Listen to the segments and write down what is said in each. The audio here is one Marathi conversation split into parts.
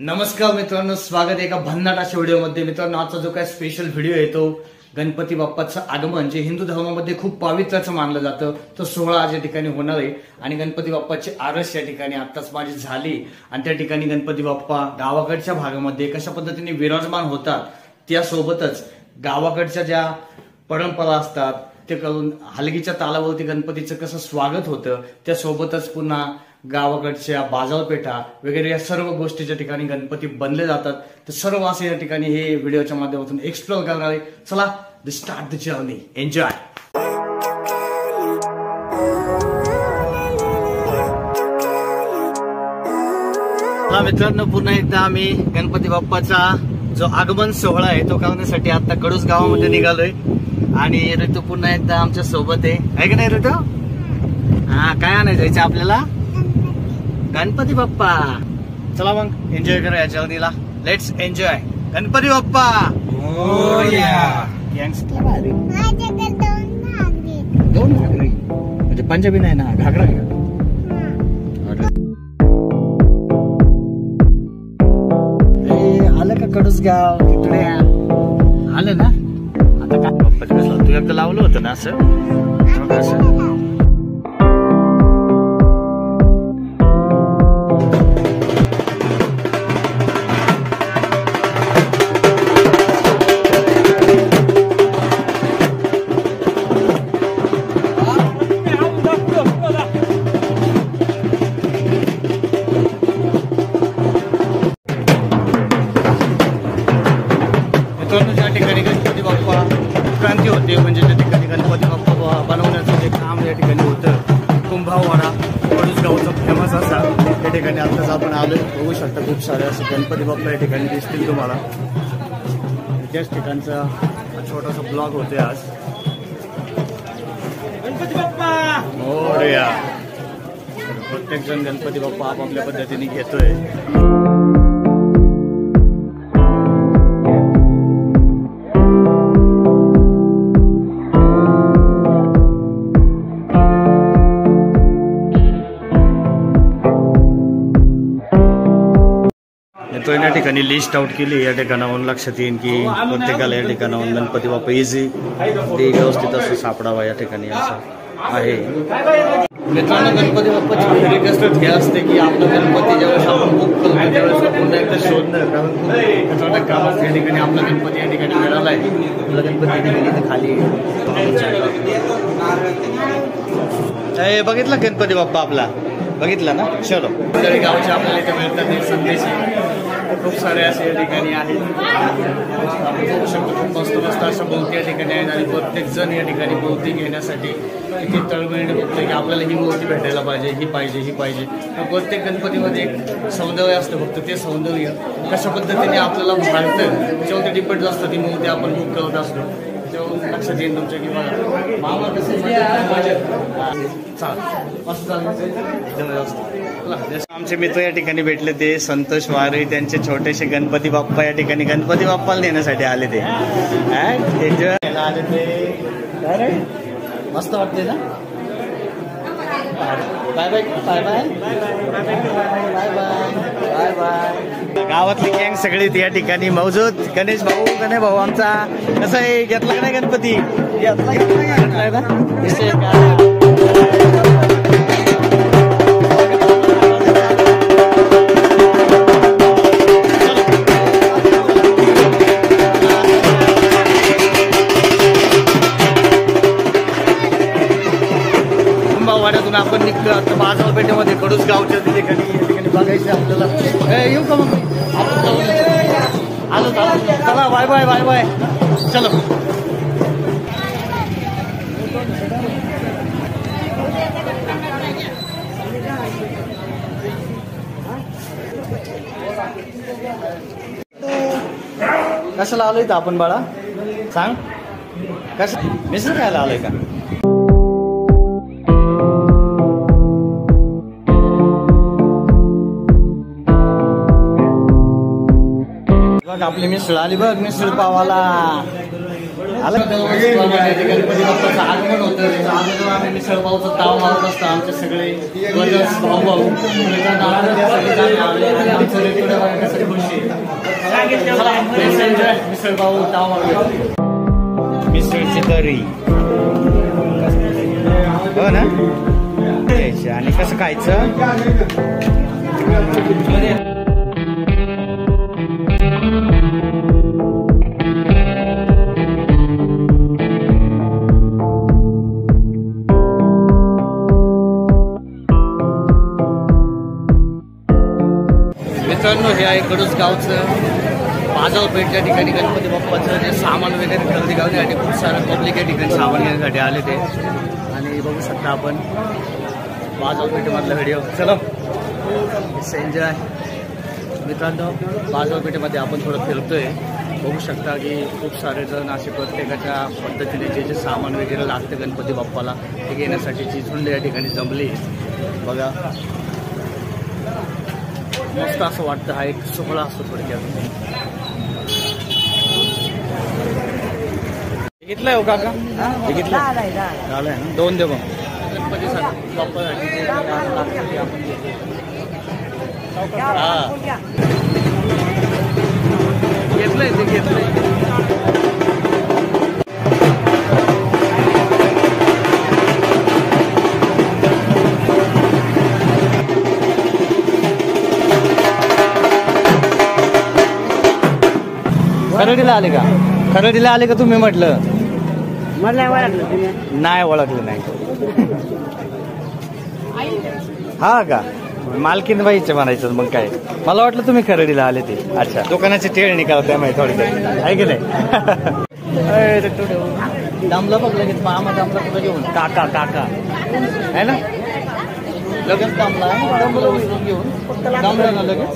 नमस्कार मित्रांनो, स्वागत आहे एका भन्नाट अशा व्हिडिओमध्ये। मित्रांनो, आजचा जो काय स्पेशल व्हिडिओ आहे तो गणपती बाप्पाचं आगमन, जे हिंदू धर्मामध्ये खूप पवित्राचं मानलं जातं, तो सोहळा आज या ठिकाणी होणार आहे। आणि गणपती बाप्पाची आरस या ठिकाणी आत्ताच माझी झाली आणि त्या ठिकाणी गणपती बाप्पा गावाकडच्या भागामध्ये कशा पद्धतीने विराजमान होतात, त्यासोबतच गावाकडच्या ज्या परंपरा असतात ते करून हलगीच्या तालावरती गणपतीचं कसं स्वागत होतं, त्यासोबतच पुन्हा गावाकडच्या बाजारपेठा वगैरे या सर्व गोष्टीच्या ठिकाणी गणपती बनले जातात। तर सर्व असे या ठिकाणी हे व्हिडिओच्या माध्यमातून एक्सप्लोर करणार आहे। चला, the start the journey, enjoy. मित्रांनो, पुन्हा एकदा आम्ही गणपती बाप्पाचा जो आगमन सोहळा आहे तो करण्यासाठी आता कडूस गावामध्ये निघालोय आणि ऋतू पुन्हा एकदा आमच्या सोबत आहे की नाही ऋतू? हा, काय आणायचं आपल्याला? गणपती बाप्पा। चला मग एन्जॉय करूया या जर्नीला। Let's enjoy Ganpati Bappa Morya. दोन घागरी म्हणजे पंजाबी नाही ना, घागरा आलं का कडूस गाव? इकडे आलं ना आता काय बाप्पा, तू एकदा लावलं होतं ना असं। ज्या ठिकाणी गणपती बाप्पा क्रांती होते, म्हणजे त्या ठिकाणी गणपती बाप्पा बनवण्याचं जे काम या ठिकाणी होतं, कुंभावाडा कडूस गावचा फेमस असा या ठिकाणी आत्ताच आपण आलोय। बघू शकता खूप सारे असे गणपती बाप्पा या ठिकाणी दिसतील तुम्हाला। त्याच ठिकाणचा छोटासा ब्लॉग होतोय आज। गणपती बाप्पा मोरया। प्रत्येक जण गणपती बाप्पा आपापल्या पद्धतीने घेतोय। तो या ठिकाणी लिस्ट आउट केली, या ठिकाणाहून लक्षात येईल की प्रत्येकाला या ठिकाणाहून गणपती बाप्पा इझी ते व्यवस्थित असं सापडावा या ठिकाणी असं आहे। मित्रांनो, गणपती बाप्पाची रिक्वेस्ट हे असते की आपलं गणपती ज्यावेळेस आपण बुक करतो त्यावेळेस पुन्हा एकदा शोधणं, कारण कामात या ठिकाणी आपला गणपती या ठिकाणी मिळाला आहे। आपला गणपती या ठिकाणी खाली बघितला गणपती बाप्पा आपला, बघितला ना? चलो, गावचे आपल्याला इथे मिळतात हे संदेश खूप सारे असे या ठिकाणी आहेत। आपण बघू शकतो खूप मस्त मस्त अशा मूर्ती या ठिकाणी आहेत आणि प्रत्येक जण या ठिकाणी मूर्ती घेण्यासाठी इथे तळमळीने बघतोय की आपल्याला ही मूर्ती भेटायला पाहिजे, ही पाहिजे, ही पाहिजे। प्रत्येक गणपतीमध्ये एक सौंदर्य असतं, फक्त ते सौंदर्य कशा पद्धतीने आपल्याला भाळतं त्याच्यावरती डिपेंड असतं ती मूर्ती आपण बुक करत असतो। लक्षात येईल तुमच्या की मला मामा कसं आमचे मित्र या ठिकाणी भेटले ते संतोष वारे, त्यांचे छोटेसे गणपती बाप्पा या ठिकाणी गणपती बाप्पाला नेण्यासाठी आले ते एन्जॉय आले ते। मस्त वाटते ना? Bye bye bye bye bye bye bye bye. गावातली गँग सगळी या ठिकाणी मौजूद। गणेश भाऊ आमचा कसं आहे, घेतला का नाही गणपती? घेतलाय ना? वाड्यातून आपण निघतो आता बाजारपेठेमध्ये कडूस गावच्या ठिकाणी बघायचं आपल्याला। येऊ का मग? आलो चला, बाय बाय बाय बाय। चलो, कशाला आलोय तर आपण बाळा सांग, कसं मिसळ खायला आलोय का? आपली मिसळ आली बघ, मिसळ पावाला गणपती बाप्पाचं आगमन होतं, त्याच्या आम्ही मिसळ पावचं ताव मारत असतो आमचे सगळे भाऊ भाऊ आमचं रेटोड्या बघण्यासाठी खुश आहे. मिसळ पाव ताव मागवलं. मिसळची तरी हो ना घ्यायची आणि कसं खायचं. मित्रांनो हे आहे कडूस गावचं बाजारपेठ. या ठिकाणी गणपती बाप्पाचं जे सामान वगैरे खरेदी करण्यासाठी खूप सारं पब्लिक या ठिकाणी सामान घेण्यासाठी आले ते. आणि बघू शकता आपण बाजारपेठेमधला व्हिडिओ. चला एन्जॉय. मित्रांनो बाजारपेठेमध्ये आपण थोडं फिरतोय. बघू शकता की खूप सारे जण असे प्रत्येकाच्या पद्धतीने जे जे सामान वगैरे लागतं गणपती बाप्पाला ते घेण्यासाठी जी झुंड या ठिकाणी जमली बघा. मस्त असं वाटतं. हा एक सोहळा असतो थोडक्यात. घेतलाय हो काका घेतलाय झालंय ना. दोन दे मग गणपती बाप्पासाठी हा घेतलंय ते घेतलंय. खरेदीला आले का? खरेदीला आले का तुम्ही? म्हटलं मला ओळखलं तुम्ही? नाही ओळखलं नाही. हा का मालकीन बाईचे म्हणायचं. मग काय मला वाटलं तुम्ही खरेदीला आले ते. अच्छा दुकानाची टेळणी करा त्यामुळे थोडक्यात आहे की नाही. दामला बघ लगेच मामा दामला तुला घेऊन काका काका आहे ना लगेच दामला घेऊन दामला ना लगेच.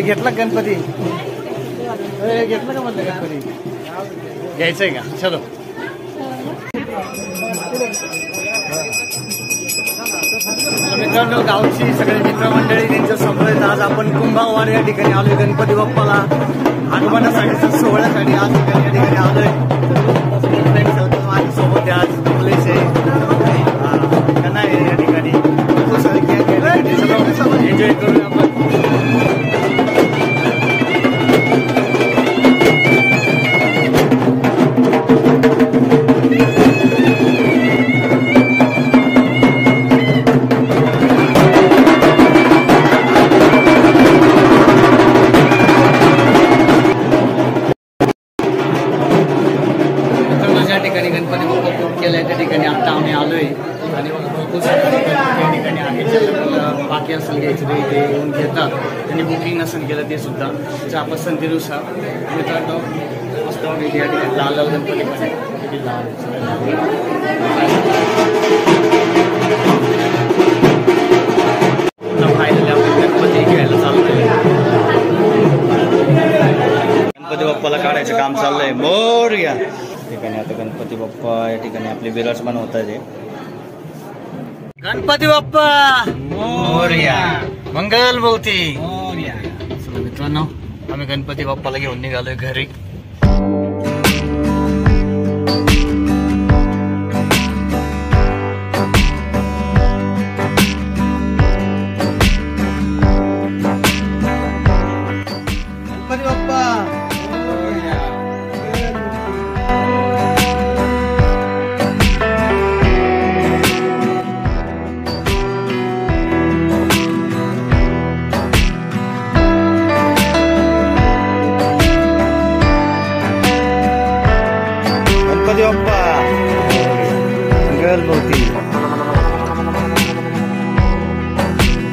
घेतला गणपती घेतला का म्हटलं गणपती घ्यायचंय का? चलो मित्रांनो गावची सगळे मित्रमंडळी त्यांच्या समवेत आज आपण कुंभावाड या ठिकाणी आलोय. गणपती बाप्पाला आगमनासाठी सोहळ्यासाठी आज या ठिकाणी आलोय. माझ्यासोबत आज कमलेश आहे या ठिकाणी एन्जॉय करून आपण. गणपती बाप्पा बुक केलाय त्या ठिकाणी आता आम्ही आलोय. आणि भरपूर त्या ठिकाणी आहे बाकी असेल घ्यायचं ते इथे येऊन घेतात. त्यांनी बुकिंग नसेल केलं ते सुद्धा ज्या पसंतीनुसार. मित्रांनो मस्त या ठिकाणी लाल लाल गणपती फायनली आपण गणपती घ्यायला चाललोय. गणपती बाप्पाला काढायचं काम चाललंय. मोरया ठिकाणी आता गणपती बाप्पा या ठिकाणी आपले विराजमान होत आहे. गणपती बाप्पा मोरया मंगल भवती. मित्रांनो आम्ही गणपती बाप्पाला घेऊन निघालोय घरी. गणपती बाप्पा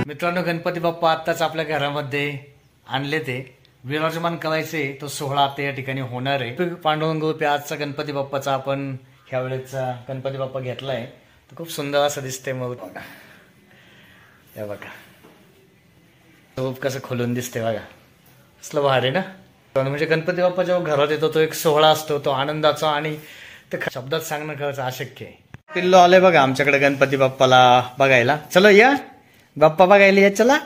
मित्रांनो गणपती बाप्पा आत्ताच आपल्या घरामध्ये आणले ते विराजमान करायचे तो सोहळा आता या ठिकाणी होणार आहे. पांडुरंग रूपी आजचा गणपती बाप्पाचा आपण ह्या वेळेचा गणपती बाप्पा घेतलाय. तो खूप सुंदर असं दिसतंय. मग हे बघा रूप कसं खोलून दिसते बघा. असलं भारी ना. म्हणजे गणपती बाप्पा जेव्हा घरात येतो तो एक सोहळा असतो, तो आनंदाचा, आणि ते शब्दात सांगणं खरंच अशक्य आहे. पिल्लो आले बघा आमच्याकडे गणपती बाप्पाला बघायला. चलो या बाप्पा बघायला या. चला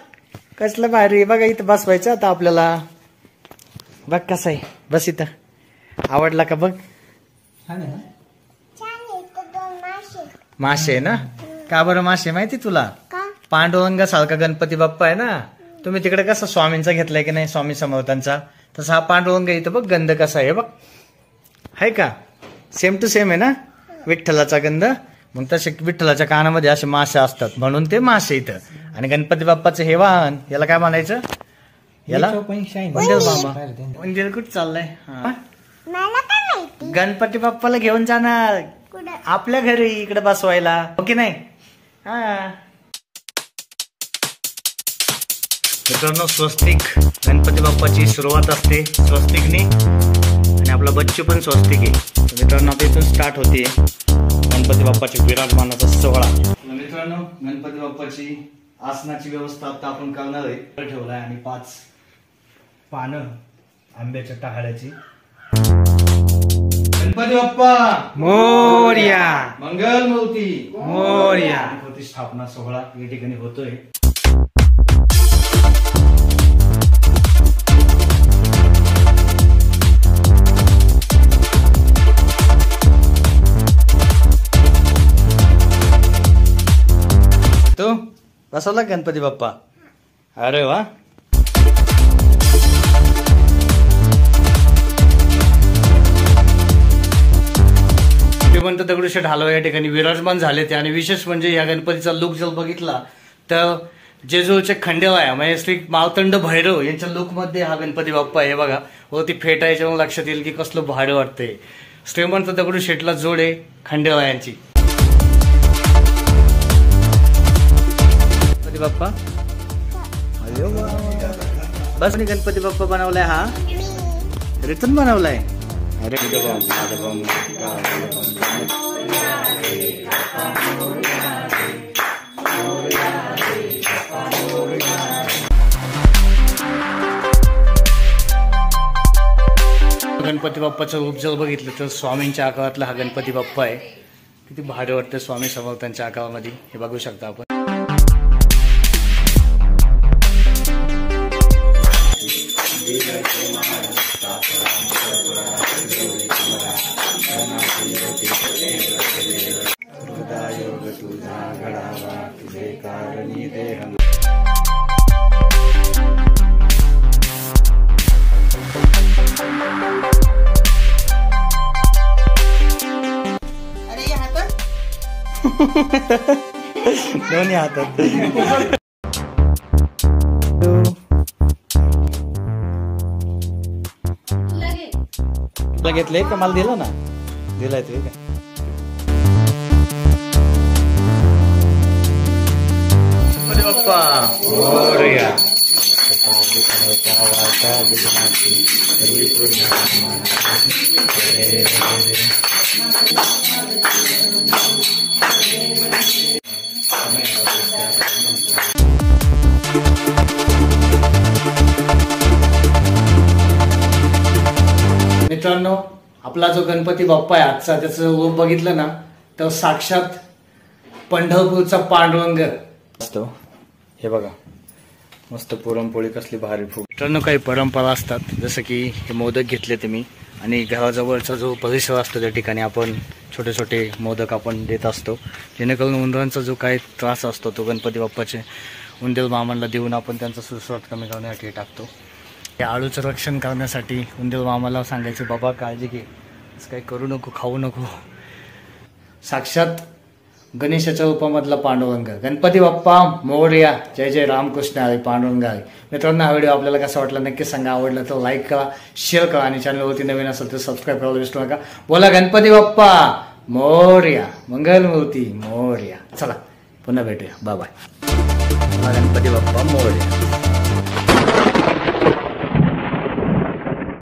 कसलं भारी बघा. इथं बसवायचं आता आपल्याला. बघ कसं आहे. बस इथं. आवडला का बघ. मासे आहे ना. का बरं मासे माहिती तुला. पांडुरंगासारखा गणपती बाप्पा आहे ना. तुम्ही तिकडे कसं स्वामींचा घेतलाय की नाही, स्वामी समर्थांचा, तसा हा पांडुरंग इथं बघ. गंध कसा आहे बघ. आहे का. सेम टू सेम आहे ना विठ्ठलाचा गंध. मग तसे विठ्ठलाच्या कानामध्ये असे मासे असतात म्हणून ते मासे इथं. आणि गणपती बाप्पाचं हे वाहन, याला काय म्हणायचं. याला उंदीर कुठं चाललंय. गणपती बाप्पाला घेऊन जाणार आपल्या घरी इकडे बसवायला. हो की नाही. हा मित्रांनो, स्वस्तिक गणपती बाप्पाची सुरुवात असते स्वस्तिकने. आणि आपला बच्चू पण स्वस्तिक आहे. मित्रांनो आता इथून स्टार्ट होते गणपती बाप्पाची विराजमानाचा सोहळा. मित्रांनो गणपती बाप्पाची आसनाची व्यवस्था आता आपण करणार आहे. ठेवलाय आणि 5 पानं आंब्याच्या टहाळ्याची. गणपती बाप्पा मोरया. मंगल मूर्ती मोरया. प्रतिष्ठापना सोहळा या ठिकाणी होतोय. तो बसवला गणपती बाप्पा. अरे वा. श्रीमंत दगडूशेठ हलवाई या ठिकाणी विराजमान झाले ते. आणि विशेष म्हणजे या गणपतीचा लुक जर बघितला तर जेजूरचे खंडेराया म्हणजे श्री मार्तंड भैरव यांच्या लुक मध्ये हा गणपती बाप्पा आहे बघा. वरती फेट आहे याच्यावर लक्षात येईल की कसलं भाडं वाटतंय. श्रीमंत दगडूशेठला जोड आहे खंडेरायांची. गणपती बाप्पा बस. गणपती बाप्पा बनवलाय हा रितून बनवलाय. अरे गणपती बाप्पाचं रूप जर बघितलं तर स्वामींच्या आकारातला हा गणपती बाप्पा आहे. किती भारी वाटतं स्वामी समर्थांच्या आकारामध्ये. हे बघू शकता आपण. दोन्ही हातात घेतलंय का. मला दिलं ना. दिलाय ते काय. बाप्पा मोरया. मित्रांनो आपला जो गणपती बाप्पा आहे आजचा, त्याचं रूप बघितलं ना तर साक्षात पंढरपूरचा पांडुरंग असतो. हे बघा मस्त पुरणपोळी कसली भारी फूड. मित्रांनो काही परंपरा असतात जसं की हे मोदक घेतले तुम्ही आणि घराजवळचा जो परिसर असतो त्या ठिकाणी आपण छोटे छोटे मोदक आपण देत असतो जेणेकरून उंदरांचा जो काही त्रास असतो तो गणपती बाप्पाचे उंदीर मामांना देऊन आपण त्यांचा सुस्वाद कमी करण्यासाठी टाकतो. या आळूचं रक्षण करण्यासाठी उंदीर मामाला सांगायचं बाबा काळजी घे, असं काही करू नको, खाऊ नको. साक्षात गणेशाच्या रूपामधला पांडुरंग गणपती बाप्पा मोरया. जय जय रामकृष्ण हरी पांडुरंग हरी. मित्रांनो हा व्हिडिओ आपल्याला कसा वाटला नक्की सांगा. आवडला तर लाईक करा, शेअर करा आणि चॅनलवरती नवीन असेल तर सबस्क्राईब करायला विसरू नका. बोला गणपती बाप्पा मोरया, मंगलमूर्ती मोरया. चला पुन्हा भेटूया. Bye bye. गणपती बाप्पा मोरया.